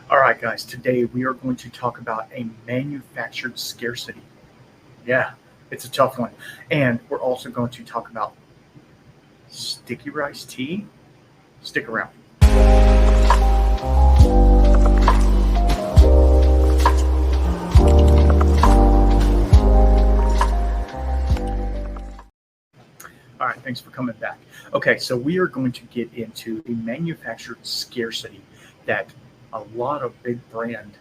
All right, guys, today we are going to talk about a manufactured scarcity. Yeah, it's a tough one. And we're also going to talk about sticky rice tea. Stick around. All right, thanks for coming back. Okay, so we are going to get into a manufactured scarcity that a lot of big brand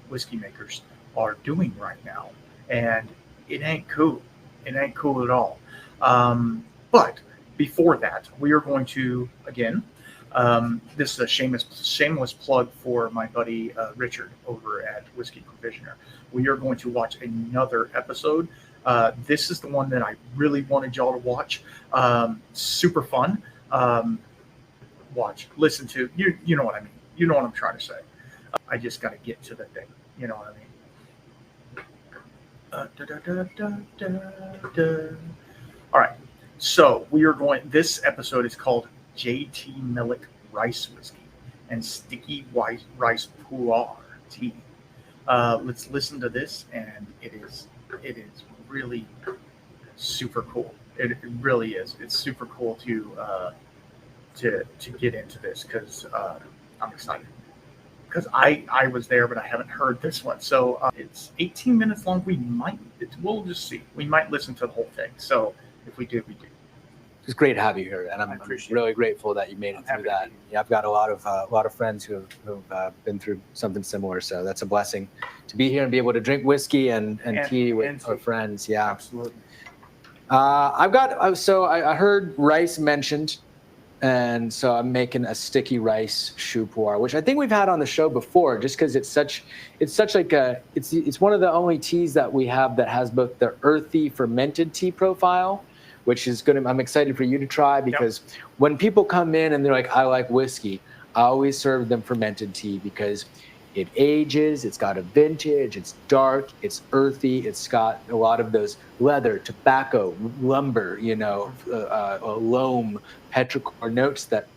whiskey makers are doing right now, and it ain't cool. It ain't cool at all. But before that, we are going to again. This is a shameless plug for my buddy Richard over at Whiskey Provisioner. We are going to watch another episode. This is the one that I really wanted y'all to watch. Super fun. Watch, listen to, you know what I mean. You know what I'm trying to say. I just got to get to the thing. You know what I mean? All right. So this episode is called J.T. Millick Rice Whiskey and Sticky Rice Pu'er Tea. Let's listen to this, and it is really super cool. It really is. It's super cool to get into this because I'm excited. Because I was there, but I haven't heard this one. So it's 18 minutes long. We'll just see. We might listen to the whole thing. So if we do, we do. It's great to have you here, and I'm really grateful that you made it through that. Yeah, I've got a lot of friends who've been through something similar, so that's a blessing to be here and be able to drink whiskey and tea with our friends. Yeah, absolutely. I heard rice mentioned, and so I'm making a sticky rice choux pu'er, which I think we've had on the show before, just because it's one of the only teas that we have that has both the earthy fermented tea profile, which is good. I'm excited for you to try because when people come in and they're like, I like whiskey, I always serve them fermented tea because it ages, it's got a vintage, it's dark, it's earthy, it's got a lot of those leather, tobacco, lumber, loam, petrichor notes that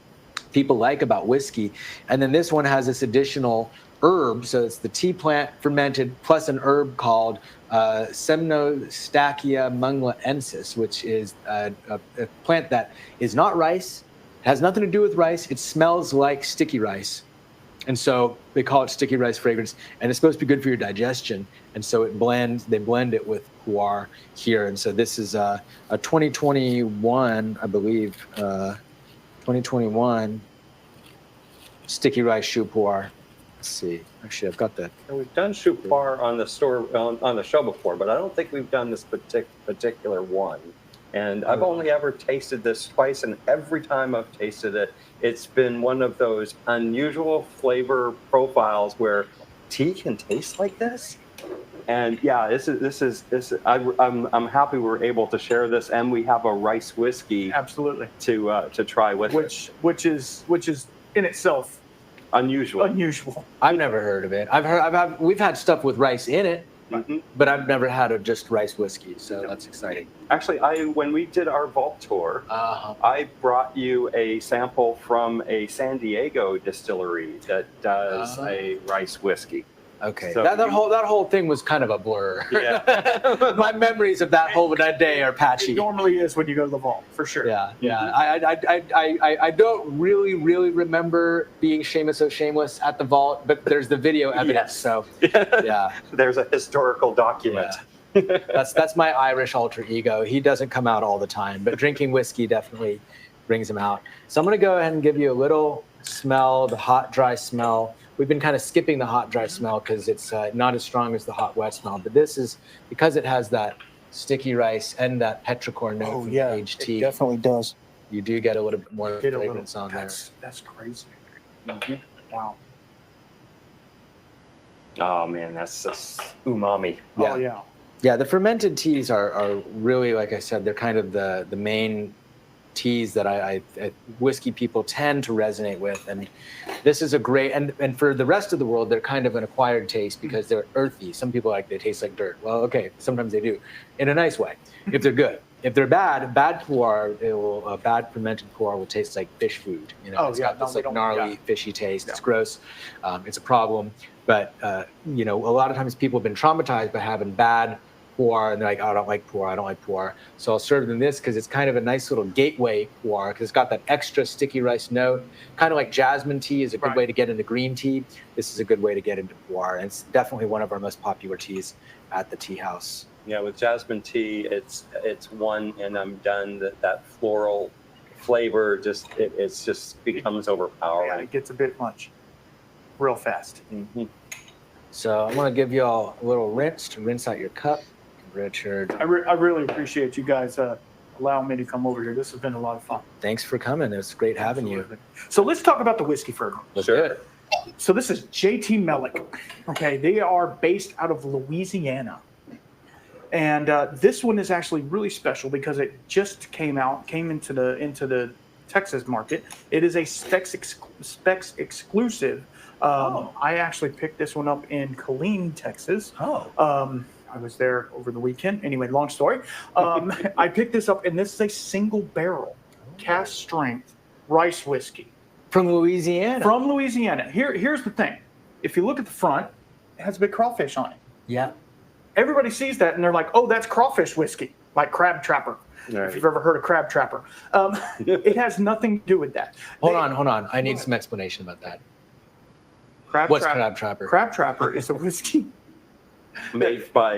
people like about whiskey. And then this one has this additional herb, so it's the tea plant fermented plus an herb called Semnostachya munglaensis, which is a plant that is not rice, has nothing to do with rice. It smells like sticky rice, and so they call it sticky rice fragrance. And it's supposed to be good for your digestion, and so they blend it with pu'er here. And so this is a 2021, I believe, 2021 sticky rice choux pu'er. Let's see. Actually, I've got that. And we've done choux pu'er on the show before, but I don't think we've done this particular one. And I've only ever tasted this twice, and every time I've tasted it, it's been one of those unusual flavor profiles where tea can taste like this. And yeah, I'm happy we're able to share this, and we have a rice whiskey Absolutely to try with it, which is in itself unusual. I've never heard of it. We've had stuff with rice in it, but I've never had just rice whiskey. So that's exciting. Actually, when we did our vault tour, I brought you a sample from a San Diego distillery that does a rice whiskey. Okay, so that whole thing was kind of a blur. Yeah. My memories of that day are patchy. It normally is when you go to the vault, for sure. Yeah. I don't really remember being shameless at the vault, but there's the video evidence. Yes. So yeah, there's a historical document. Yeah. That's my Irish alter ego. He doesn't come out all the time, but drinking whiskey definitely brings him out. So I'm going to go ahead and give you a little smell, the hot, dry smell. We've been kind of skipping the hot, dry smell because it's not as strong as the hot, wet smell. But this is because it has that sticky rice and that petrichor note from aged tea. It definitely does. You do get a little bit more fragrance on there. That's crazy. Wow. Oh man, that's just umami. Yeah. Oh yeah. Yeah, the fermented teas are really, like I said, they're kind of the main teas that whiskey people tend to resonate with, and this is a great, and for the rest of the world, they're kind of an acquired taste because they're earthy. Some people they taste like dirt. Well, okay, sometimes they do, in a nice way, if they're good. if they're bad puar, bad fermented puar will taste like fish food. You know, it's got this like gnarly, fishy taste. It's gross. It's a problem. But you know, a lot of times people have been traumatized by having bad puar, and they're like, oh, I don't like puar. So I'll serve them this because it's kind of a nice little gateway puar because it's got that extra sticky rice note. Kind of like jasmine tea is a good way to get into green tea. This is a good way to get into puar, and it's definitely one of our most popular teas at the tea house. Yeah, with jasmine tea, it's one and I'm done. That floral flavor just becomes overpowering. Yeah, it gets a bit much real fast. Mm-hmm. So I'm going to give you all a little rinse to rinse out your cup. Richard. I really appreciate you guys allowing me to come over here. This has been a lot of fun. Thanks for coming. It was great having you. So let's talk about the whiskey for a moment. Let's do it. So this is J.T. Mellick. Okay, they are based out of Louisiana. And this one is actually really special because it just came into the Texas market. It is a specs exclusive. I actually picked this one up in Killeen, Texas. I was there over the weekend. Anyway, long story. I picked this up, and this is a single barrel, cast strength rice whiskey. From Louisiana. From Louisiana. Here's the thing. If you look at the front, it has a big crawfish on it. Yeah. Everybody sees that, and they're like, oh, that's crawfish whiskey, like Crab Trapper. Right. If you've ever heard of Crab Trapper. It has nothing to do with that. Hold on. I need some explanation about that. Crab Trapper? Crab Trapper is a whiskey made by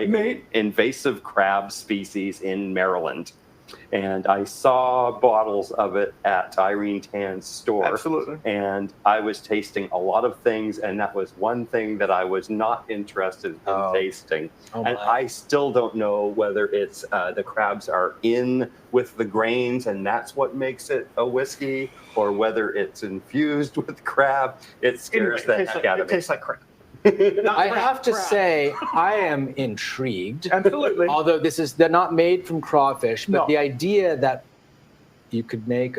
invasive crab species in Maryland. And I saw bottles of it at Irene Tan's store. Absolutely. And I was tasting a lot of things, and that was one thing that I was not interested in tasting. And I still don't know whether it's the crabs are in with the grains, and that's what makes it a whiskey, or whether it's infused with crab. It scares the heck out of me. It tastes like crab. I have to say, I am intrigued. Absolutely. Although they're not made from crawfish, but the idea that you could make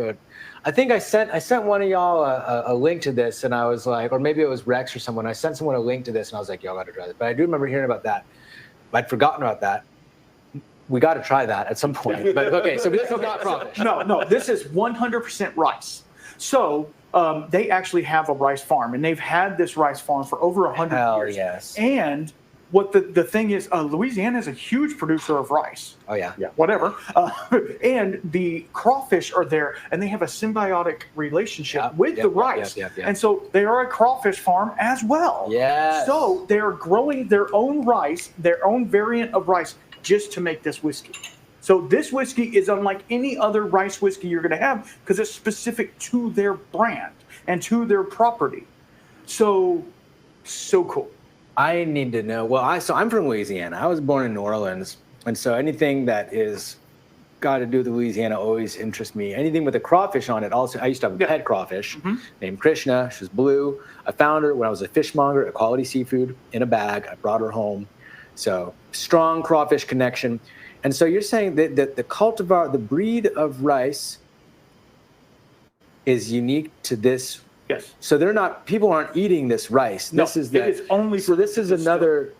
I think I sent one of y'all a link to this, and I was like, or maybe it was Rex or someone. I sent someone a link to this, and I was like, y'all got to try this. But I do remember hearing about that. I'd forgotten about that. We got to try that at some point. But okay, so this is not crawfish. No, this is 100% rice. So they actually have a rice farm, and they've had this rice farm for over 100 years. Yes. And what the thing is, Louisiana is a huge producer of rice. Oh, yeah. Whatever. And the crawfish are there, and they have a symbiotic relationship with the rice. And so they are a crawfish farm as well. Yeah. So they're growing their own rice, their own variant of rice, just to make this whiskey. So this whiskey is unlike any other rice whiskey you're going to have because it's specific to their brand and to their property. So cool. I need to know. Well, I'm from Louisiana. I was born in New Orleans, and so anything that is got to do with Louisiana always interests me. Anything with a crawfish on it. Also, I used to have a pet crawfish named Krishna. She was blue. I found her when I was a fishmonger at Quality Seafood in a bag. I brought her home. So strong crawfish connection. And so you're saying that the cultivar, the breed of rice, is unique to this. Yes. So people aren't eating this rice. No, this is it is only. So this is another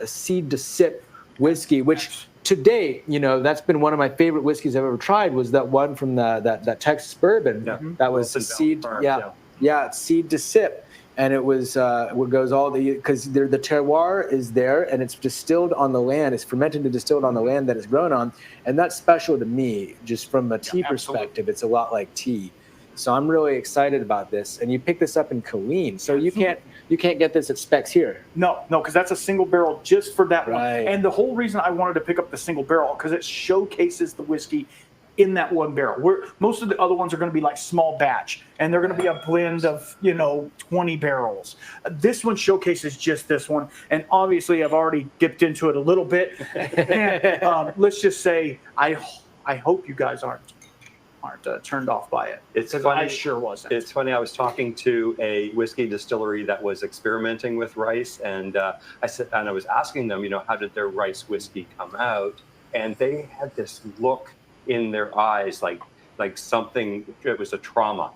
seed to sip whiskey, which to date, that's been one of my favorite whiskeys I've ever tried. Was that one from that Texas bourbon? Yeah. That was seed. It's seed to sip. And it was what goes because the terroir is there, and it's distilled on the land. It's fermented and distilled on the land that it's grown on, and that's special to me. Just from a tea perspective, it's a lot like tea. So I'm really excited about this. And you picked this up in Killeen, so you can't get this at Specs here. No, because that's a single barrel just for that Right. one. And the whole reason I wanted to pick up the single barrel because it showcases the whiskey in that one barrel. Where most of the other ones are going to be like small batch, and they're going to be a blend of 20 barrels. This one showcases just this one, and obviously I've already dipped into it a little bit. And, let's just say I hope you guys aren't turned off by it. It's funny. I sure wasn't. It's funny. I was talking to a whiskey distillery that was experimenting with rice, and I was asking them, how did their rice whiskey come out? And they had this look in their eyes like something, it was a trauma.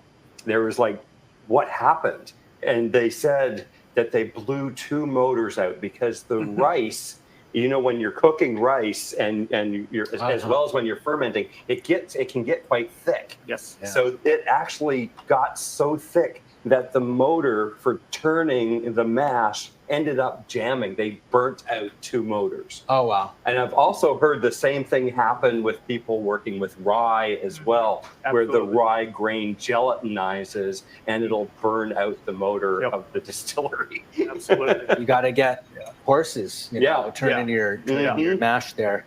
There was like, what happened? And they said that they blew 2 motors out because the rice when you're cooking rice and you're as well as when you're fermenting, it can get quite thick. Yes. Yeah. So it actually got so thick that the motor for turning the mash ended up jamming. They burnt out 2 motors. Oh, wow. And I've also heard the same thing happen with people working with rye as well, where the rye grain gelatinizes and it'll burn out the motor of the distillery. Absolutely. You got to get horses, turning your mash there.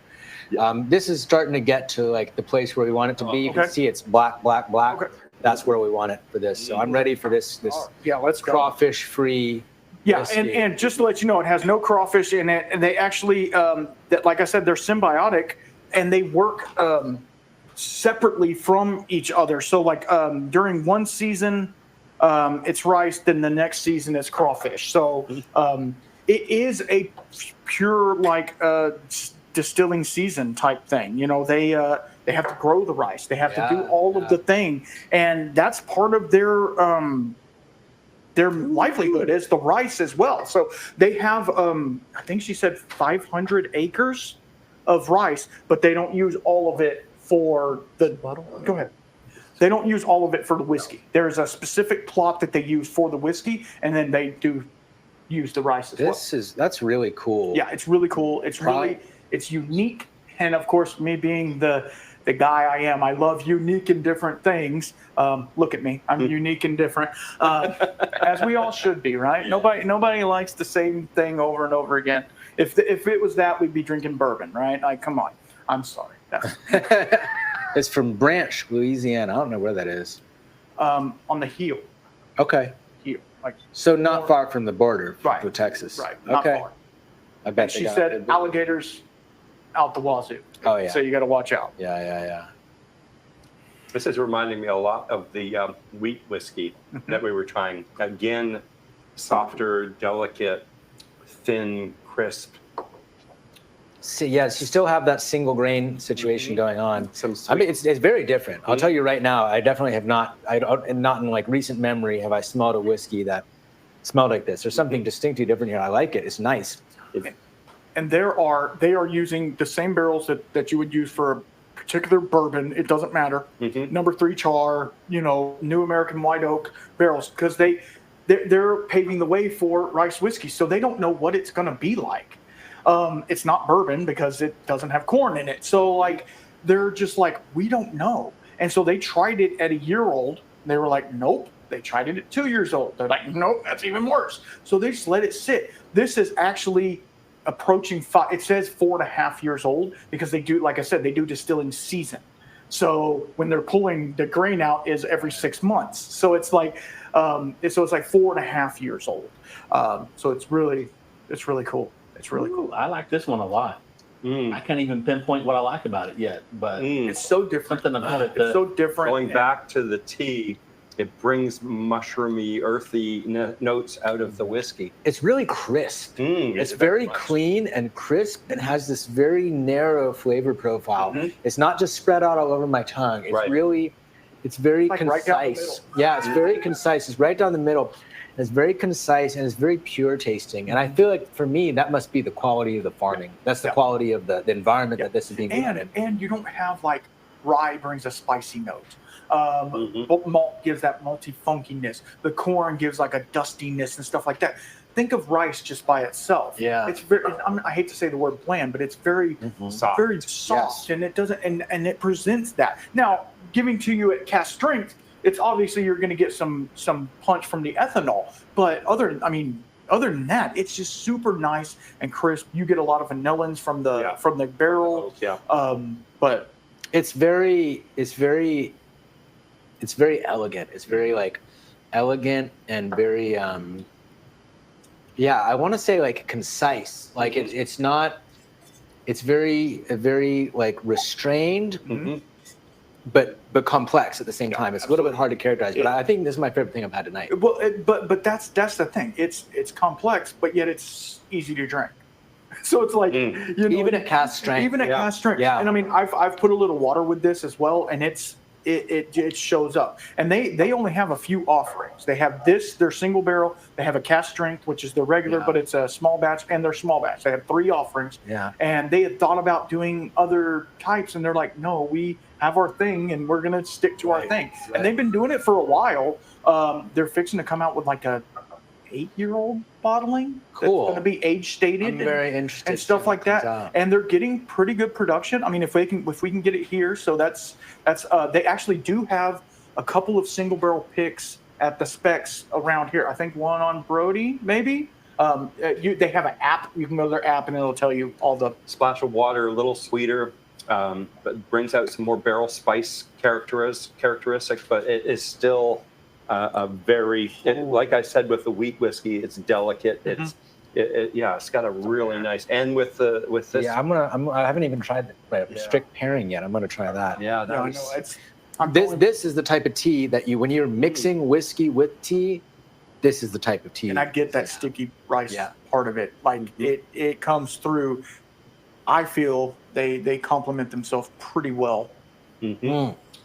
This is starting to get to like the place where we want it to be. You can see it's black, black, black. Okay. That's where we want it for this. So I'm ready for this let's crawfish free. Yeah, and just to let you know, it has no crawfish in it, and they actually, that like I said, they're symbiotic, and they work separately from each other. So like during one season, it's rice, then the next season it's crawfish. So it is a pure like distilling season type thing. They have to grow the rice. They have to do all of the thing, and that's part of their livelihood is the rice as well. So they have, I think she said 500 acres of rice, but they don't use all of it for the bottle. Go ahead. They don't use all of it for the whiskey. There's a specific plot that they use for the whiskey, and then they do use the rice as well. That's really cool. Yeah, it's really cool. It's unique, and of course, me being the guy I am, I love unique and different things. Look at me, I'm unique and different, as we all should be, right? Nobody likes the same thing over and over again. If it was that, we'd be drinking bourbon, right? Like, come on. I'm sorry. It's from Branch, Louisiana. I don't know where that is. On the heel. Okay. Heel, like so not far from the border right. with Texas. Right. Not far. I bet. And she said alligators out the wazoo. Oh yeah. So you got to watch out. Yeah. This is reminding me a lot of the wheat whiskey that we were trying. Again, softer, delicate, thin, crisp. So, you still have that single grain situation going on. I mean, it's very different. I'll tell you right now, I definitely have not in like recent memory have I smelled a whiskey that smelled like this. There's something distinctly different here. I like it. It's nice. And they are using the same barrels that you would use for a particular bourbon. It doesn't matter. Number 3 char, New American White Oak barrels, because they're paving the way for rice whiskey. So they don't know what it's going to be like. It's not bourbon because it doesn't have corn in it. So like they're just like, we don't know. And so they tried it at a year old. They were like, nope. They tried it at 2 years old. They're like, nope, that's even worse. So they just let it sit. This is actually approaching 5. It says 4.5 years old because they do, like I said, they do distilling season. So when they're pulling the grain out is every 6 months. So it's like, it's like 4.5 years old. So it's really cool. It's really cool. I like this one a lot. I can't even pinpoint what I like about it yet, but it's so different. Something about it. It's so different. Going back to the tea, it brings mushroomy, earthy notes out of the whiskey. It's really crisp. It's very clean and crisp and has this very narrow flavor profile. It's not just spread out all over my tongue. It's it's very concise. It's very concise. It's right down the middle. It's very concise and it's very pure tasting. And I feel like for me, that must be the quality of the farming. That's the quality of the environment that this is being grown in. And you don't have like rye brings a spicy note. Malt gives that malty funkiness. The corn gives like a dustiness and stuff like that. Think of rice just by itself. Yeah, it's very. I hate to say the word bland, but it's very soft. Very soft, and it doesn't. And it presents that. Now, giving to you at cask strength, it's obviously you're going to get some punch from the ethanol. But other than that, it's just super nice and crisp. You get a lot of vanillins from the barrel. But it's very elegant. It's very like elegant and very I want to say like concise. Like it's not. It's very like restrained, but complex at the same time. It's a little bit hard to characterize. But I think this is my favorite thing I've had tonight. Well, but that's the thing. It's complex, but yet it's easy to drink. So it's like even at cask strength. Cask strength. Yeah. And I mean, I've put a little water with this as well, and it's it shows up. And they only have a few offerings. They have their single barrel. They have a cask strength, which is the regular, but it's a small batch, and their small batch. They have 3 offerings. Yeah. And they had thought about doing other types, and they're like, no, we have our thing, and we're gonna stick to our thing. Right. And they've been doing it for a while. They're fixing to come out with like a 8-year-old bottling. Cool. That's going to be age stated. I'm very interested and stuff like that. out. And they're getting pretty good production. I mean, if we can get it here, so that's they actually do have a couple of single barrel picks at the specs around here. I think one on Brody, maybe. They have an app. You can go to their app and it'll tell you all the Splash of water, a little sweeter, but brings out some more barrel spice characteristics. But it is still a very, like I said, with the wheat whiskey, it's delicate. Mm-hmm. It's got a really nice. And with this, Yeah, I haven't even tried the strict pairing yet. I'm gonna try that. yeah, No, that was, This is the type of tea that when you're mixing whiskey with tea, this is the type of tea. and I get that sticky rice Yeah. part of it. Like it comes through. I feel they complement themselves pretty well.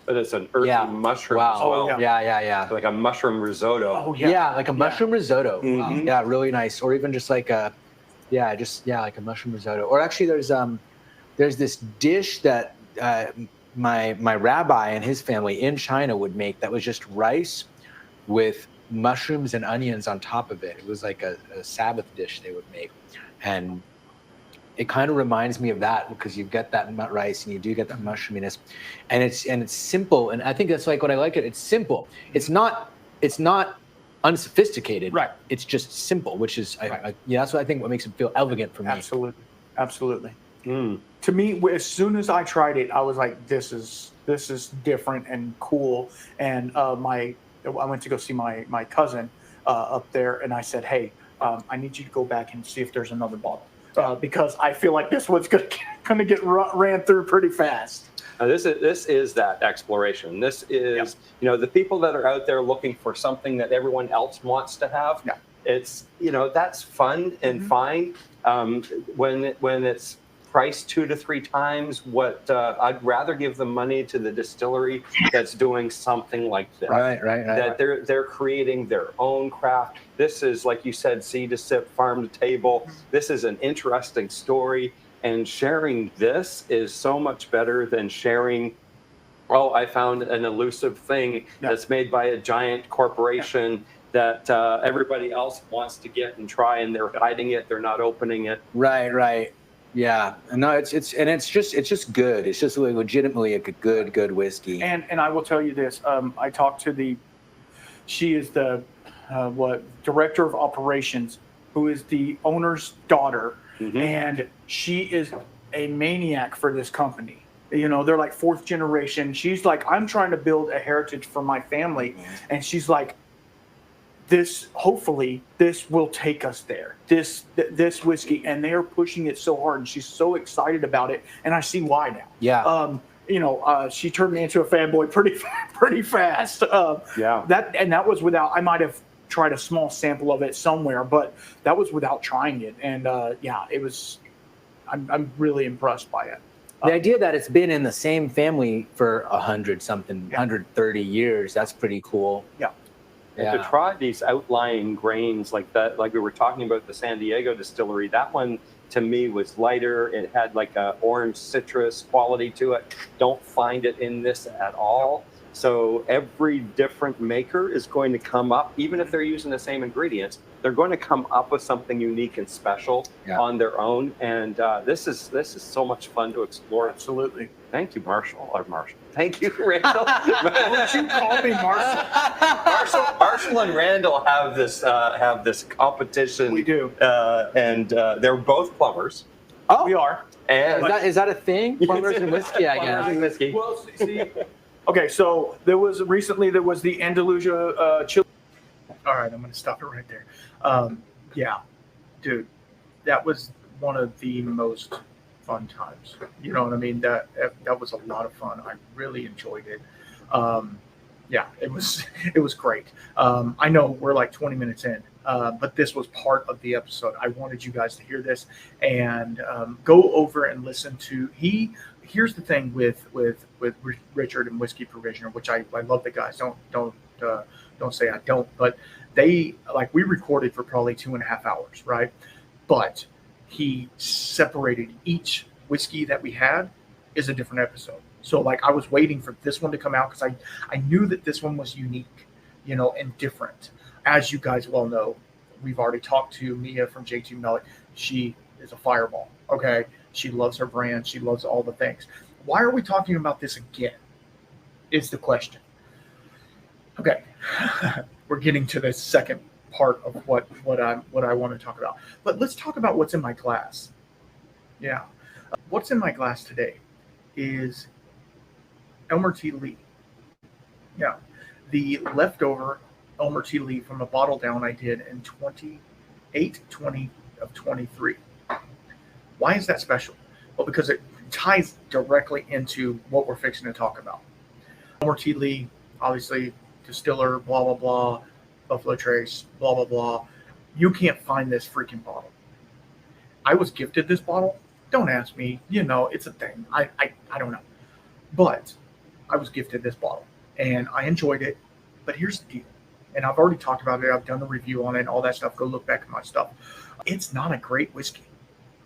but it's an earthy mushroom as Wow. well. Yeah. Like a mushroom risotto. Oh Yeah, like a mushroom risotto. Mhm. Yeah, really nice. Or even just like like a mushroom risotto. Or actually, there's this dish that my rabbi and his family in China would make that was just rice with mushrooms and onions on top of it. It was like a Sabbath dish they would make, and it kind of reminds me of that because you get that rice and you do get that mushroominess, and it's simple. And I think that's like what I like it. It's simple. It's not unsophisticated. Right. It's just simple, which is Right. that's what I think what makes it feel elegant for me. Absolutely. To me, as soon as I tried it, I was like, this is different and cool. And I went to go see my cousin up there, and I said, hey, I need you to go back and see if there's another bottle. Because I feel like this one's going to get ran through pretty fast. This is that exploration. This is the people that are out there looking for something that everyone else wants to have. Yeah. It's that's fun and fine. When it's priced 2 to 3 times what I'd rather give the money to the distillery that's doing something like this. Right. That they're creating their own craft. This is, like you said, seed to sip, farm to table. This is an interesting story, and sharing this is so much better than sharing, oh, I found an elusive thing that's made by a giant corporation that everybody else wants to get and try, and they're hiding it, they're not opening it. Right. Yeah, no, it's just good. It's just really legitimately a good whiskey. And I will tell you this. I talked to she is the director of operations, who is the owner's daughter, and she is a maniac for this company. They're like 4th generation. She's like, I'm trying to build a heritage for my family, and she's like, hopefully this will take us there, this whiskey, and they're pushing it so hard, and she's so excited about it, and I see why now. Yeah. She turned me into a fanboy pretty fast. That was without, I might have tried a small sample of it somewhere, but that was without trying it. And it was, I'm really impressed by it. The idea that it's been in the same family for 130 years, that's pretty cool. Yeah. And to try these outlying grains like that, like we were talking about the San Diego distillery, that one to me was lighter. It had like a orange citrus quality to it. Don't find it in this at all. So every different maker is going to come up, even if they're using the same ingredients, they're going to come up with something unique and special on their own. And this is so much fun to explore. Absolutely. Thank you, Marshall. Thank you, Randall. Would you call me Marshall? Marshall and Randall have this competition. We do. And they're both plumbers. Oh, we are. And Is that a thing? Plumbers and whiskey, I guess. Plumbers and whiskey. Well, see. Okay, so there was the Andalusia chili. All right, I'm going to stop it right there. Dude, that was one of the most fun times. You know what I mean? That was a lot of fun. I really enjoyed it. It was great. I know we're like 20 minutes in, but this was part of the episode. I wanted you guys to hear this and go over and listen to. He here's the thing with Richard and Whiskey Provisioner, which I love the guys. Don't say I don't, but they, like, we recorded for probably 2.5 hours, right? But he separated each whiskey that we had is a different episode. So like I was waiting for this one to come out because I knew that this one was unique, and different. As you guys well know, we've already talked to Mia from J2 Mellick. She is a fireball. Okay. She loves her brand. She loves all the things. Why are we talking about this again? Is the question. Okay. We're getting to the second part of what I want to talk about. But let's talk about what's in my glass. Yeah. What's in my glass today is Elmer T. Lee. Yeah. The leftover Elmer T. Lee from a bottle down I did in 20 of 23. Why is that special? Well, because it ties directly into what we're fixing to talk about. Elmer T. Lee, obviously, distiller, blah, blah, blah, Buffalo Trace, blah, blah, blah. You can't find this freaking bottle. I was gifted this bottle. Don't ask me. It's a thing. I don't know. But I was gifted this bottle, and I enjoyed it. But here's the deal. And I've already talked about it. I've done the review on it and all that stuff. Go look back at my stuff. It's not a great whiskey.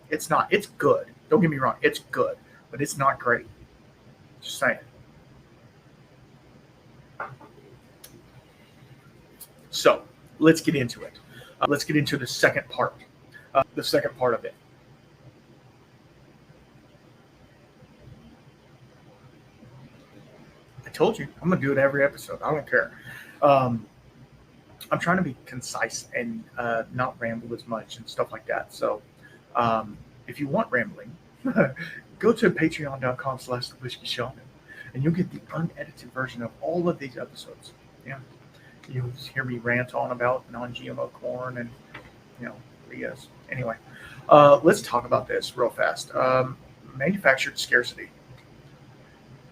It's not. It's good. Don't get me wrong. It's good, but it's not great. Just saying. So let's get into it. Let's get into the second part. The second part of it. I told you I'm gonna do it every episode. I don't care. I'm trying to be concise and not ramble as much and stuff like that. So if you want rambling, go to patreon.com/thewhiskeyshaman and you'll get the unedited version of all of these episodes. Yeah. You'll hear me rant on about non-GMO corn and, yes. Anyway, let's talk about this real fast. Manufactured scarcity.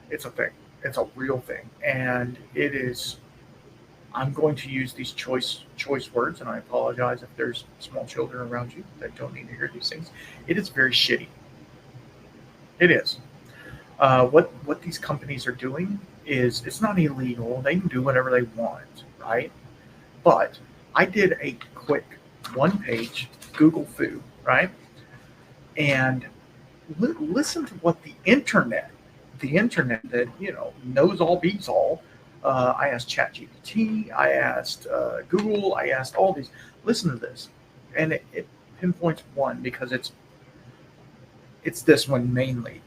It's a thing. It's a real thing. And it is, I'm going to use these choice words, and I apologize if there's small children around you that don't need to hear these things. It is very shitty. It is. What these companies are doing is, it's not illegal. They can do whatever they want, right? But I did a quick 1-page Google foo, right? And listen to what the internet that, knows all, beats all. I asked ChatGPT, I asked Google, I asked all these. Listen to this. And it pinpoints one because it's this one mainly.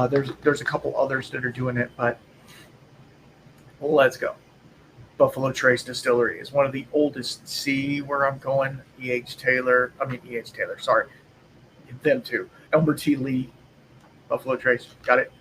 There's a couple others that are doing it, but let's go. Buffalo Trace Distillery is one of the oldest. See where I'm going? E.H. Taylor, sorry. Them two. Elmer T. Lee, Buffalo Trace, got it?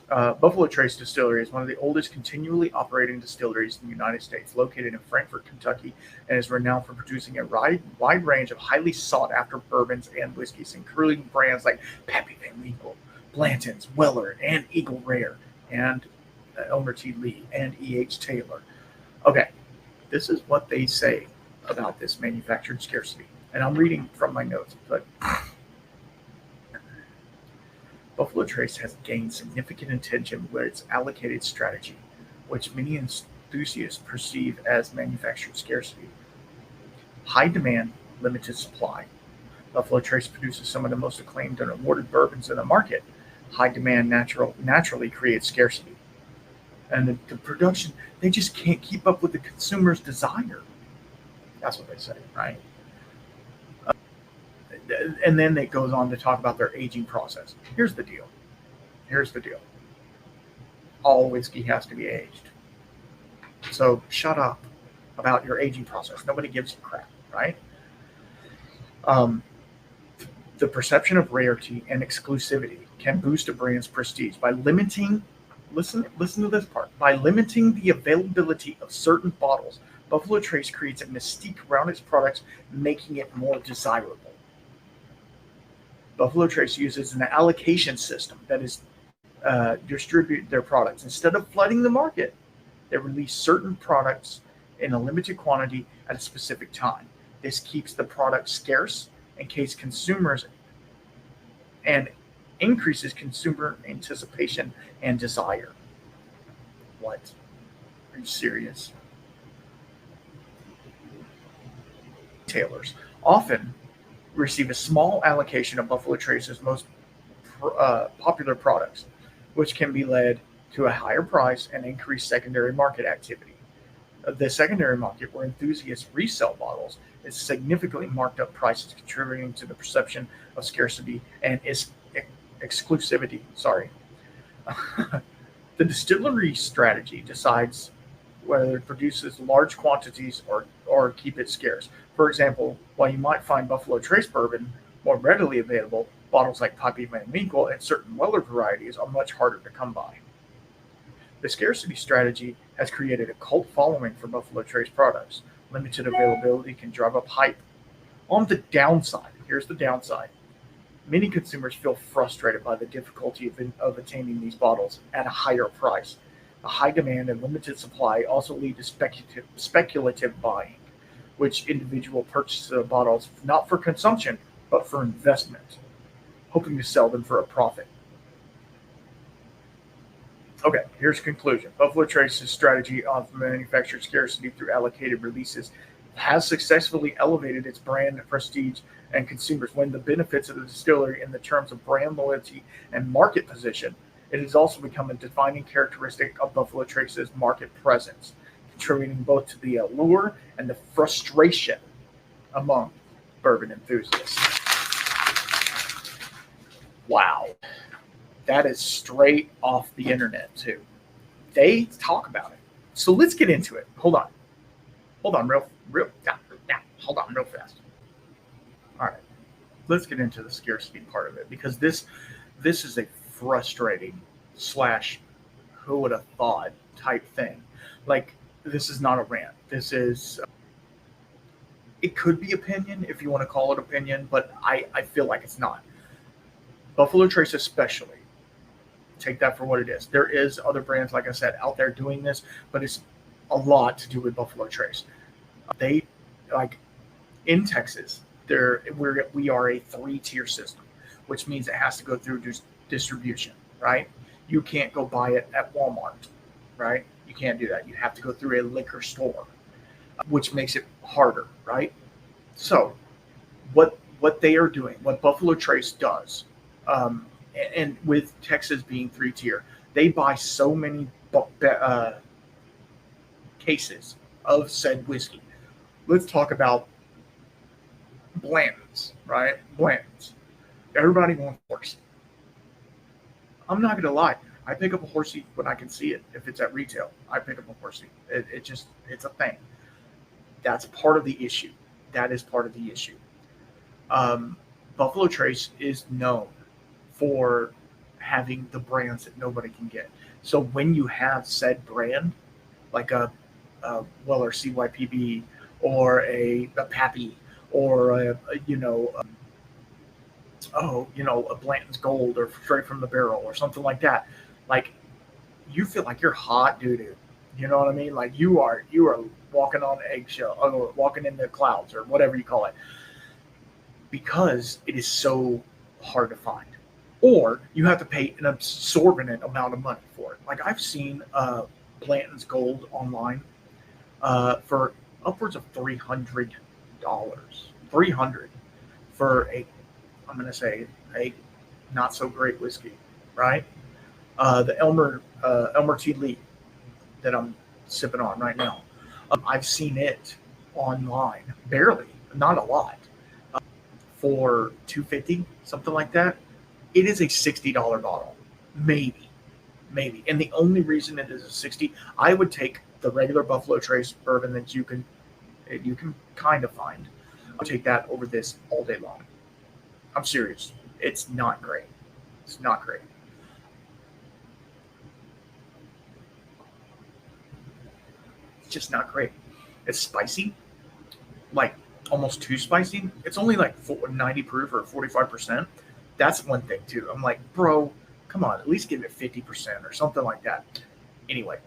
Buffalo Trace Distillery is one of the oldest continually operating distilleries in the United States, located in Frankfort, Kentucky, and is renowned for producing a wide range of highly sought-after bourbons and whiskeys, including brands like Pappy Van Winkle, Blanton's, Weller, and Eagle Rare, and Elmer T. Lee, and E.H. Taylor. Okay, this is what they say about this manufactured scarcity. And I'm reading from my notes, but Buffalo Trace has gained significant attention with its allocated strategy, which many enthusiasts perceive as manufactured scarcity. High demand, limited supply. Buffalo Trace produces some of the most acclaimed and awarded bourbons in the market. High demand naturally creates scarcity. And the production, they just can't keep up with the consumer's desire. That's what they say, right? And then it goes on to talk about their aging process. Here's the deal. All whiskey has to be aged. So shut up about your aging process. Nobody gives a crap, right? The perception of rarity and exclusivity can boost a brand's prestige by limiting, listen to this part, by limiting the availability of certain bottles. Buffalo Trace creates a mystique around its products, making it more desirable. Buffalo Trace uses an allocation system that is distribute their products. Instead of flooding the market, they release certain products in a limited quantity at a specific time. This keeps the product scarce in case consumers and increases consumer anticipation and desire. What? Are you serious? Retailers often receive a small allocation of Buffalo Trace's most popular products, which can be led to a higher price and increased secondary market activity. The secondary market, where enthusiasts resell bottles, is significantly marked up prices, contributing to the perception of scarcity and exclusivity. Sorry. The distillery strategy decides whether it produces large quantities or keep it scarce. For example, while you might find Buffalo Trace bourbon more readily available, bottles like Pappy Van Winkle and certain Weller varieties are much harder to come by. The scarcity strategy has created a cult following for Buffalo Trace products. Limited availability can drive up hype. On the downside, here's the downside. Many consumers feel frustrated by the difficulty of attaining these bottles at a higher price. A high demand and limited supply also lead to speculative buying, which individual purchases of bottles not for consumption, but for investment, hoping to sell them for a profit. Okay, here's the conclusion. Buffalo Trace's strategy of manufactured scarcity through allocated releases has successfully elevated its brand prestige, and consumers win the benefits of the distillery in the terms of brand loyalty and market position. It has also become a defining characteristic of Buffalo Trace's market presence, contributing both to the allure and the frustration among bourbon enthusiasts. Wow. That is straight off the internet, too. They talk about it. So let's get into it. Hold on real fast. All right. Let's get into the scarcity part of it, because this is a frustrating / who would have thought type thing. Like, this is not a rant. This is, it could be opinion if you want to call it opinion, but I feel like it's not. Buffalo Trace especially. Take that for what it is. There is other brands, like I said, out there doing this, but it's a lot to do with Buffalo Trace. They, like, in Texas, we are a 3-tier system, which means it has to go through distribution, right? You can't go buy it at Walmart, right? You can't do that. You have to go through a liquor store, which makes it harder, right? So what they are doing, what Buffalo Trace does, and with Texas being 3-tier, they buy so many cases of said whiskey. Let's talk about Blanton's, right? Blanton's. Everybody wants Horsey. I'm not going to lie. I pick up a Horsey when I can see it. If it's at retail, I pick up a Horsey. It's a thing. That's part of the issue. That is part of the issue. Buffalo Trace is known for having the brands that nobody can get. So when you have said brand, like a Weller CYPB or a Pappy or a Blanton's Gold or Straight from the Barrel or something like that, like, you feel like you're hot doo-doo. You know what I mean? Like, you are walking on eggshell, or walking in the clouds, or whatever you call it, because it is so hard to find. Or you have to pay an exorbitant amount of money for it. Like, I've seen Blanton's Gold online for upwards of $300. $300 for I'm going to say a not so great whiskey, right? The Elmer T. Lee that I'm sipping on right now. I've seen it online, barely, not a lot, for $250, something like that. It is a $60 bottle, maybe. And the only reason it is a $60, I would take the regular Buffalo Trace bourbon that you can kind of find. I'll take that over this all day long. I'm serious. It's not great. It's not great. It's just not great. It's spicy, like almost too spicy. It's only like 90 proof or 45%. That's one thing too. I'm like, bro, come on, at least give it 50% or something like that. Anyway,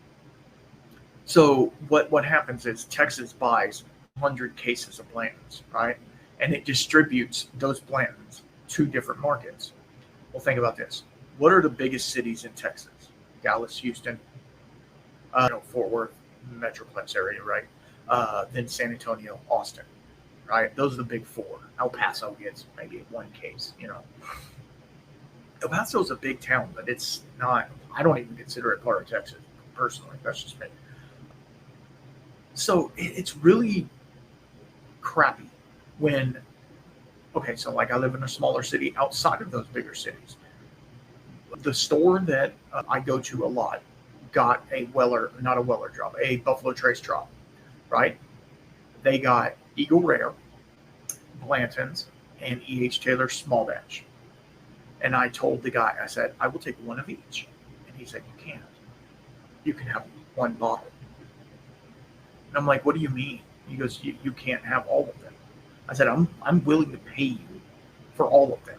so what happens is Texas buys 100 cases of Blanton's, right? And it distributes those Blanton's to different markets. Well, think about this. What are the biggest cities in Texas? Dallas, Houston, Fort Worth, Metroplex area, right? Then San Antonio, Austin, right? Those are the big four. El Paso gets maybe one case, El Paso is a big town, but it's not, I don't even consider it part of Texas, personally. That's just me. So it's really crappy when, okay, so like I live in a smaller city outside of those bigger cities. The store that I go to a lot got a not a Weller drop, a Buffalo Trace drop, right? They got Eagle Rare, Blanton's, and E.H. Taylor small batch. And I told the guy, I said, I will take one of each. And he said, you can't. You can have one bottle. And I'm like, what do you mean? He goes, you can't have all of them. I said, I'm willing to pay you for all of them.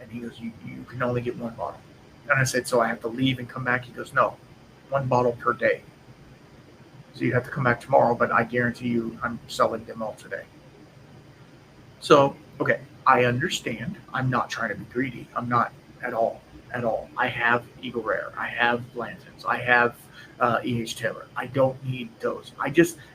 And he goes, you can only get one bottle. And I said, so I have to leave and come back? He goes, no, one bottle per day. So you have to come back tomorrow, but I guarantee you I'm selling them all today. So, okay, I understand. I'm not trying to be greedy. I'm not at all. I have Eagle Rare. I have Blanton's. I have E.H. Taylor. I don't need those.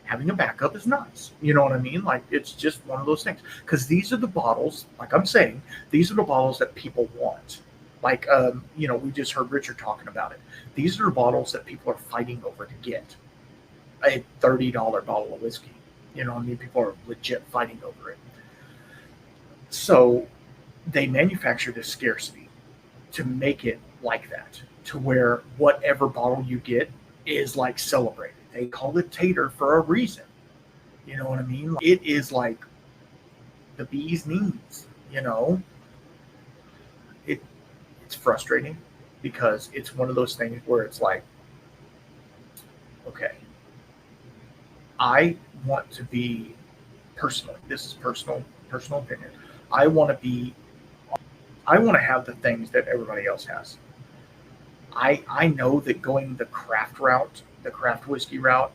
Having a backup is nice. You know what I mean? Like, it's just one of those things. Because these are the bottles, like I'm saying, these are the bottles that people want. Like, we just heard Richard talking about it. These are the bottles that people are fighting over to get. A $30 bottle of whiskey. You know what I mean? People are legit fighting over it. So they manufacture this scarcity to make it like that, to where whatever bottle you get is like celebrated. They call it tater for a reason. You know what I mean? It is like the bee's knees, It's frustrating because it's one of those things where it's like, okay, I want to be personally, this is personal opinion. I want to have the things that everybody else has. I know that going the craft route, the craft whiskey route,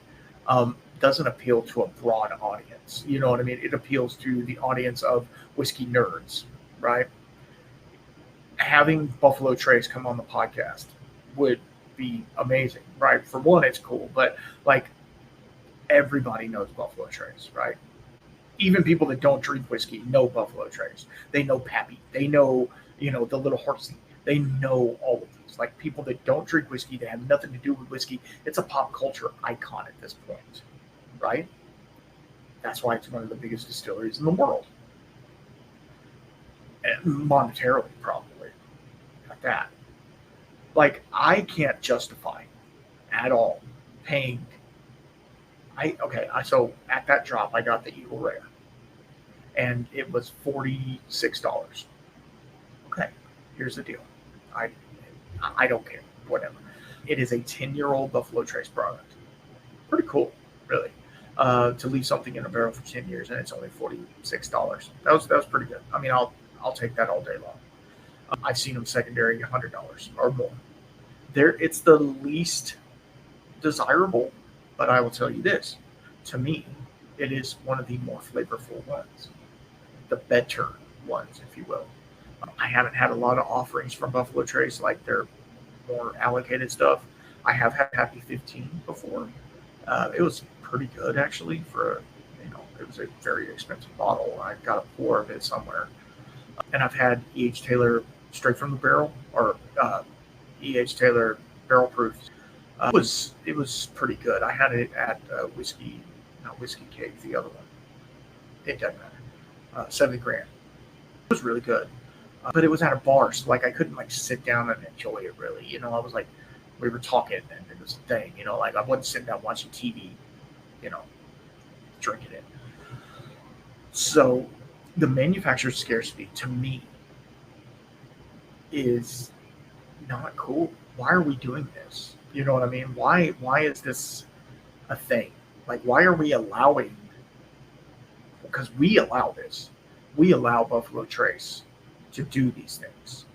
doesn't appeal to a broad audience. You know what I mean? It appeals to the audience of whiskey nerds, right? Having Buffalo Trace come on the podcast would be amazing, right? For one, it's cool, but like everybody knows Buffalo Trace, right? Even people that don't drink whiskey know Buffalo Trace. They know Pappy. They know, the Little Horsey. They know all of these. Like people that don't drink whiskey, that have nothing to do with whiskey. It's a pop culture icon at this point, right? That's why it's one of the biggest distilleries in the world. And monetarily, probably. Like that. Like, I can't justify at all paying. So at that drop, I got the Eagle Rare, and it was $46. Okay, here's the deal. I don't care, whatever. It is a 10-year-old Buffalo Trace product. Pretty cool, really. To leave something in a barrel for 10 years and it's only $46. That was pretty good. I mean, I'll take that all day long. I've seen them secondary $100 or more. It's the least desirable. But I will tell you this, to me, it is one of the more flavorful ones, the better ones, if you will. I haven't had a lot of offerings from Buffalo Trace, like their more allocated stuff. I have had Happy 15 before. It was pretty good, actually, it was a very expensive bottle. I got a pour of it somewhere. And I've had E.H. Taylor straight from the barrel, or E.H. Taylor barrel proof. It was pretty good. I had it at Whiskey Cave, the other one. It doesn't matter. $70,000. It was really good, but it was at a bar, so like I couldn't like sit down and enjoy it really. I was like, we were talking and it was a thing. Like I wasn't sitting down watching TV, drinking it. So the manufacturer's scarcity to me is not cool. Why are we doing this? You know what I mean? Why is this a thing? Like, why are we allowing? Because we allow this. We allow Buffalo Trace to do these things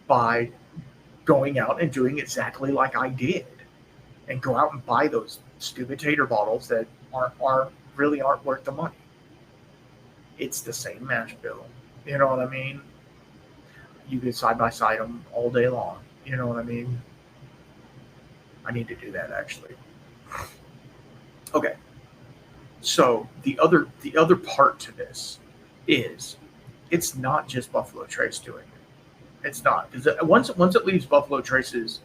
by going out and doing exactly like I did, and go out and buy those stupid tater bottles that aren't worth the money. It's the same mash bill. You know what I mean? You could side by side them all day long. You know what I mean? I need to do that actually. Okay. So the other part to this is it's not just Buffalo Trace doing it. It's not, because once it leaves Buffalo Trace's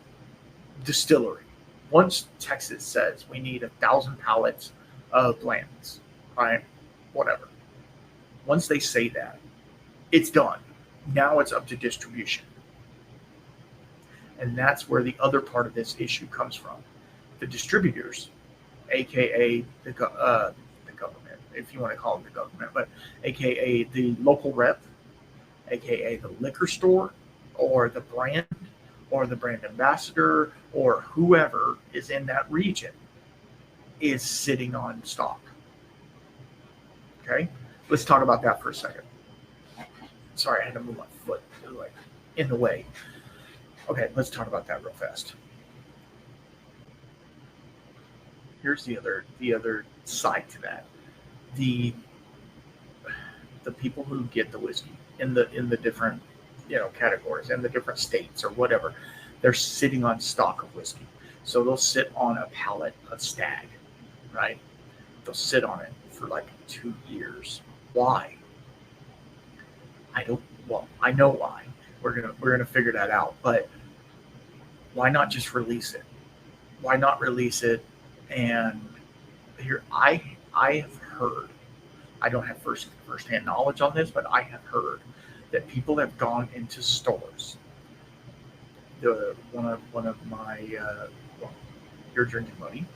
distillery, once Texas says we need 1,000 pallets of blands, right? Whatever. Once they say that, it's done. Now it's up to distribution. And that's where the other part of this issue comes from. The distributors, aka the government, if you want to call them the government, but aka the local rep, aka the liquor store, or the brand, or the brand ambassador, or whoever is in that region, is sitting on stock. Okay, let's talk about that for a second. Sorry, I had to move my foot like in the way. Okay, let's talk about that real fast. Here's the other side to that. The people who get the whiskey in the different categories and the different states or whatever, they're sitting on stock of whiskey. So they'll sit on a pallet of Stag, right? They'll sit on it for like 2 years. Why? I know why. We're gonna figure that out. But why not just release it? Why not release it? And here I have heard, I don't have firsthand knowledge on this, but I have heard that people have gone into stores. One of my Your Drinking Buddy,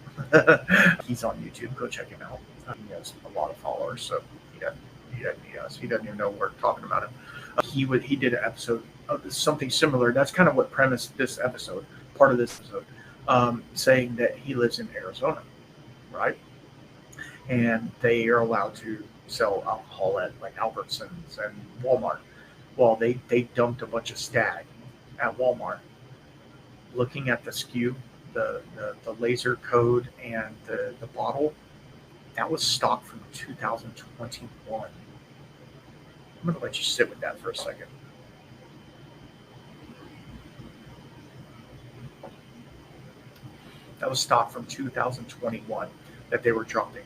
he's on YouTube. Go check him out. He has a lot of followers, so he doesn't even know we're talking about him. He did an episode of something similar. That's kind of what premised this episode, part of this episode, saying that he lives in Arizona, right? And they are allowed to sell alcohol at like Albertsons and Walmart. Well, they dumped a bunch of Stag at Walmart. Looking at the SKU, the laser code and the bottle, that was stock from 2021. I'm going to let you sit with that for a second. That was stock from 2021 that they were dropping.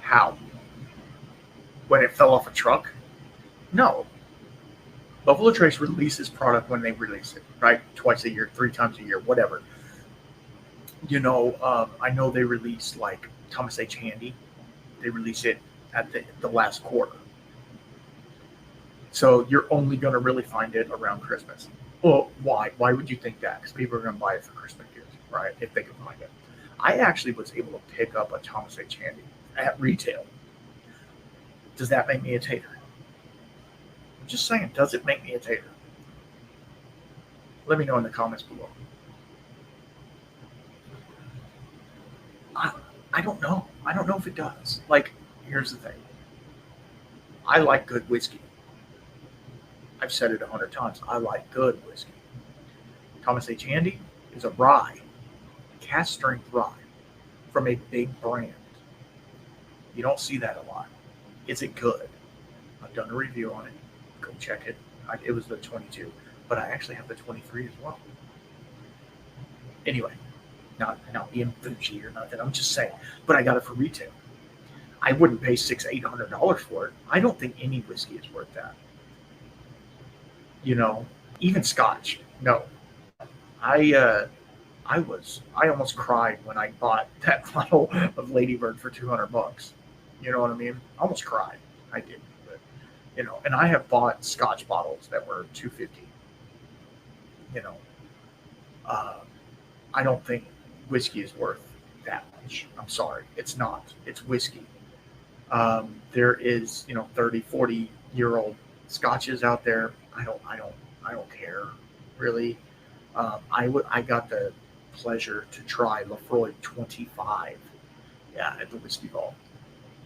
How? When it fell off a truck? No. Buffalo Trace releases product when they release it, right? Twice a year, 3 times a year, whatever. I know they release like Thomas H. Handy. They release it at the last quarter. So you're only going to really find it around Christmas. Well, why? Why would you think that? Because people are going to buy it for Christmas gifts, right? If they can find it. I actually was able to pick up a Thomas H. Handy at retail. Does that make me a tater? I'm just saying, does it make me a tater? Let me know in the comments below. I don't know. I don't know if it does. Like, here's the thing. I like good whiskey. I've said it 100 times. I like good whiskey. Thomas H. Handy is a rye, cast strength rye from a big brand. You don't see that a lot. Is it good? I've done a review on it. Go check it. It was the 22, but I actually have the 23 as well. Anyway, not being bougie or nothing. I'm just saying. But I got it for retail. I wouldn't pay $600-800 for it. I don't think any whiskey is worth that. Even Scotch. No. I almost cried when I bought that bottle of Ladybird for $200. You know what I mean? I almost cried. I did, but and I have bought Scotch bottles that were $250. I don't think whiskey is worth that much. I'm sorry, it's not. It's whiskey. There is 30, 40-year-old Scotches out there. I don't care really. I got the pleasure to try Lefroy 25 at the Whiskey Vault,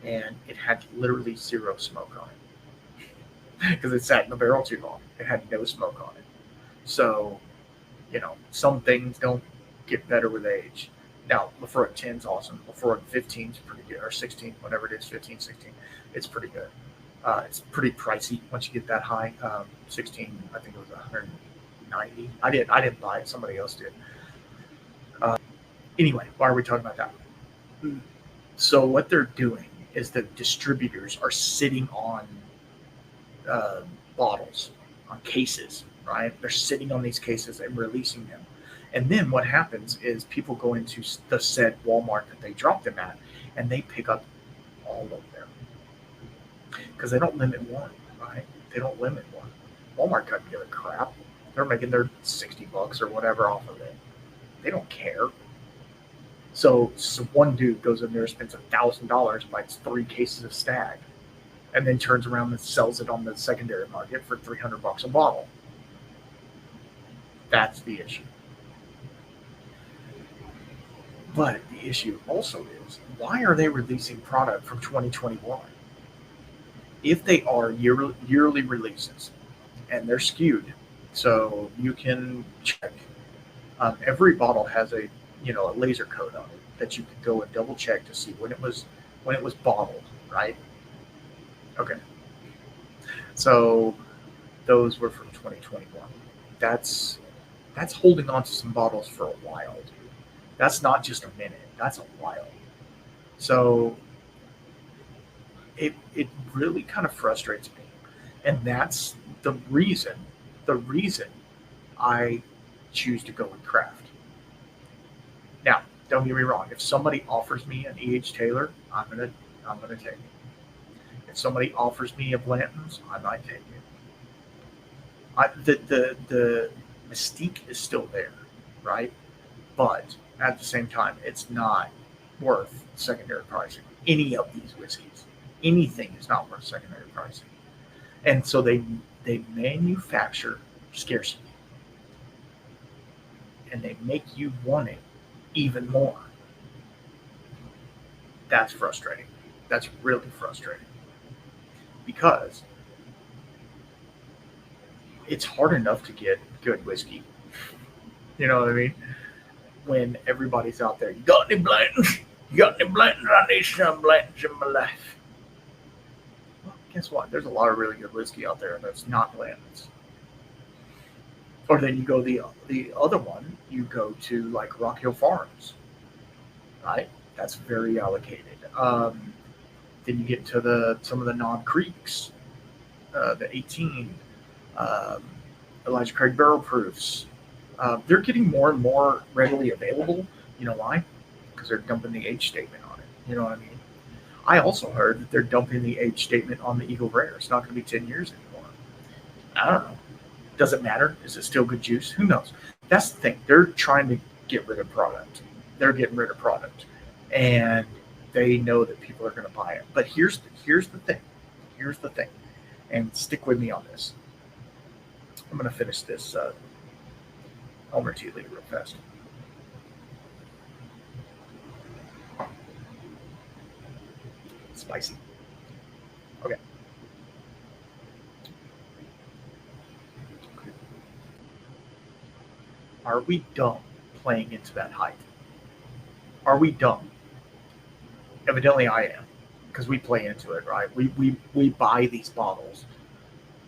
and it had literally zero smoke on it because it sat in the barrel too long. It had no smoke on it. So some things don't get better with age. Now Lefroy 10 is awesome. Lefroy 15 is pretty good, or 16, whatever it is, 15, 16, it's pretty good. It's pretty pricey once you get that high. 16, I think it was 190. I didn't buy it. Somebody else did. Anyway, why are we talking about that? So what they're doing is the distributors are sitting on bottles, on cases, right? They're sitting on these cases and releasing them. And then what happens is people go into the said Walmart that they dropped them at, and they pick up all of them. Because they don't limit one, right? They don't limit one. Walmart doesn't give a crap. They're making their $60 or whatever off of it. They don't care. So one dude goes in there, spends $1,000, buys 3 cases of Stag, and then turns around and sells it on the secondary market for $300 a bottle. That's the issue. But the issue also is, why are they releasing product from 2021? If they are yearly releases, and they're skewed, so you can check. Every bottle has a laser code on it that you can go and double check to see when it was bottled, right? Okay. So those were from 2021. That's holding on to some bottles for a while. That's not just a minute. That's a while. So it really kind of frustrates me, and that's the reason I choose to go with craft. Now, don't get me wrong. If somebody offers me an E.H. Taylor, I'm gonna take it. If somebody offers me a Blanton's, I might take it. The mystique is still there, right? But at the same time, it's not worth secondary pricing. Any of these whiskeys, anything is not worth secondary pricing. And so they manufacture scarcity, and they make you want it even more. That's frustrating. That's really frustrating, because it's hard enough to get good whiskey. You know what I mean? When everybody's out there, you got any Blantons? You got any Blantons? I need some Blantons in my life. Well, guess what? There's a lot of really good whiskey out there that's not Blantons. Or then you go the other one, you go to like Rock Hill Farms, right? That's very allocated. Then you get to some of the Knob Creeks, the 18, Elijah Craig barrel proofs. They're getting more and more readily available. You know why? Because they're dumping the age statement on it. You know what I mean? I also heard that they're dumping the age statement on the Eagle Rare. It's not going to be 10 years anymore. I don't know. Does it matter? Is it still good juice? Who knows? That's the thing. They're trying to get rid of product. They're getting rid of product. And they know that people are going to buy it. But here's the thing. Here's the thing. And stick with me on this. I'm going to finish this Elmer Tea League real fast. Spicy. Okay. Are we dumb playing into that hype? Are we dumb? Evidently I am, because we play into it, right? We buy these bottles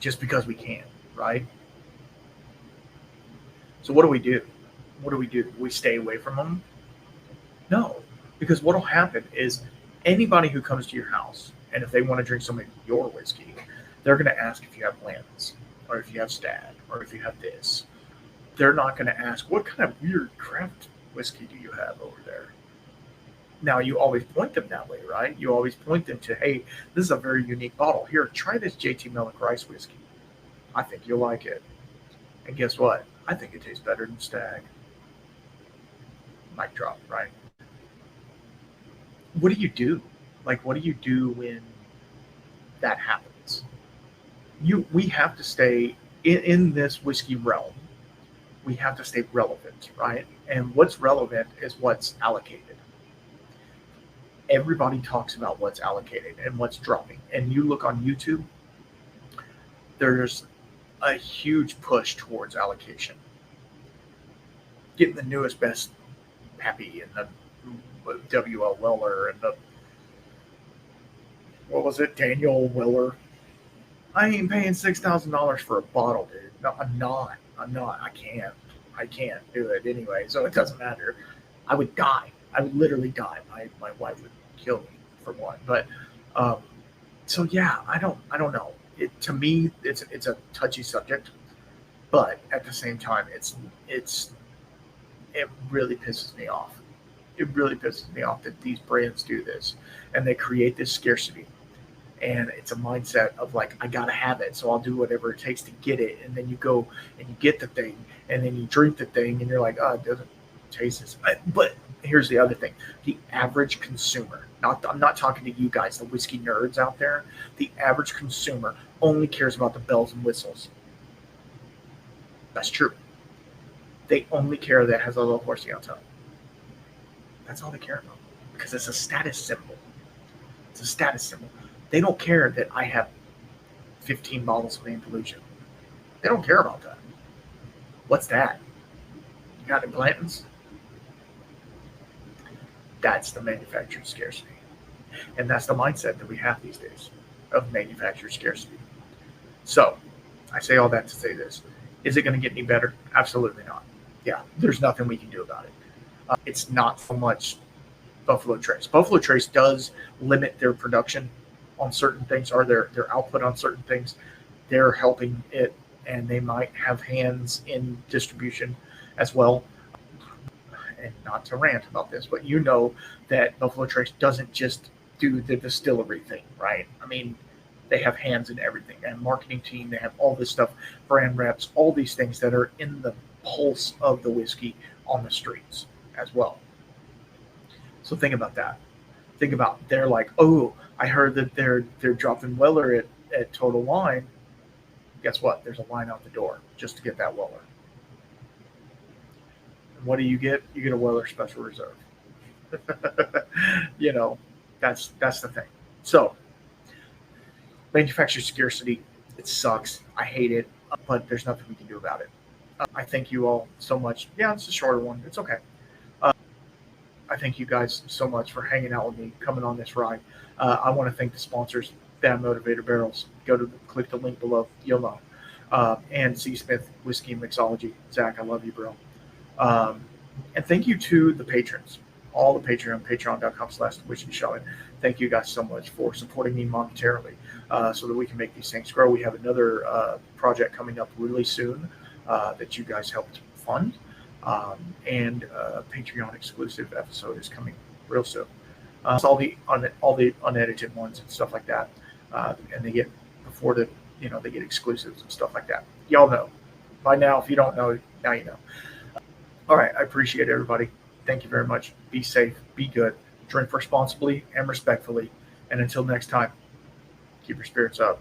just because we can, right? So what do we do? What do? Do we stay away from them? No, because what will happen is anybody who comes to your house, and if they want to drink some of your whiskey, they're going to ask if you have Blanton's, or if you have Stag, or if you have this. They're not going to ask, what kind of weird craft whiskey do you have over there? Now, you always point them that way, right? You always point them to, hey, this is a very unique bottle. Here, try this JT Mellick Rice whiskey. I think you'll like it. And guess what? I think it tastes better than Stag. Mic drop, right? What do you do? Like, what do you do when that happens? We have to stay in this whiskey realm. We have to stay relevant, right? And what's relevant is what's allocated. Everybody talks about what's allocated and what's dropping. And you look on YouTube, there's a huge push towards allocation. Getting the newest, best Pappy and the W.L. Weller and the, what was it, Daniel Weller, I ain't paying $6,000 for a bottle, dude. No, I'm not. I can't do it anyway. So it doesn't matter. I would die. I would literally die. My wife would kill me for one. But so yeah, I don't know. To me, it's a touchy subject, but at the same time, it really pisses me off. It really pisses me off that these brands do this and they create this scarcity. And it's a mindset of like, I gotta have it, so I'll do whatever it takes to get it. And then you go and you get the thing, and then you drink the thing, and you're like, oh, it doesn't taste this. But here's the other thing: the average consumer. I'm not talking to you guys, the whiskey nerds out there. The average consumer only cares about the bells and whistles. That's true. They only care that it has a little horsey on top. That's all they care about because it's a status symbol. It's a status symbol. They don't care that I have 15 bottles of Andalusia. They don't care about that. What's that? You got any Blantons? That's the manufactured scarcity. And that's the mindset that we have these days of manufactured scarcity. So I say all that to say this. Is it going to get any better? Absolutely not. Yeah, there's nothing we can do about it. It's not so much Buffalo Trace. Buffalo Trace does limit their production on certain things, or their output on certain things. They're helping it, and they might have hands in distribution as well. And not to rant about this, but you know that Buffalo Trace doesn't just do the distillery thing, right? I mean, they have hands in everything. They have marketing team. They have all this stuff, brand reps, all these things that are in the pulse of the whiskey on the streets as well. So think about that. Think about, they're like, oh, I heard that they're dropping Weller at Total Wine. Guess what? There's a line out the door just to get that Weller. And what do? You get a Weller Special Reserve. You know, that's the thing. So manufacturer scarcity, it sucks. I hate it, but there's nothing we can do about it. I thank you all so much. Yeah, it's a shorter one. It's okay. I thank you guys so much for hanging out with me, coming on this ride. I want to thank the sponsors, Bad Motivator Barrels. Click the link below. You'll know. And Z.Smith Whiskey and Mixology. Zach, I love you, bro. And thank you to the patrons, all the patreon.com/whiskeyshot. Thank you guys so much for supporting me monetarily so that we can make these things grow. We have another project coming up really soon that you guys helped fund. And a Patreon exclusive episode is coming real soon. It's all the unedited ones and stuff like that. And they get they get exclusives and stuff like that. Y'all know by now. If you don't know, now you know. All right. I appreciate everybody. Thank you very much. Be safe, be good, drink responsibly and respectfully. And until next time, keep your spirits up.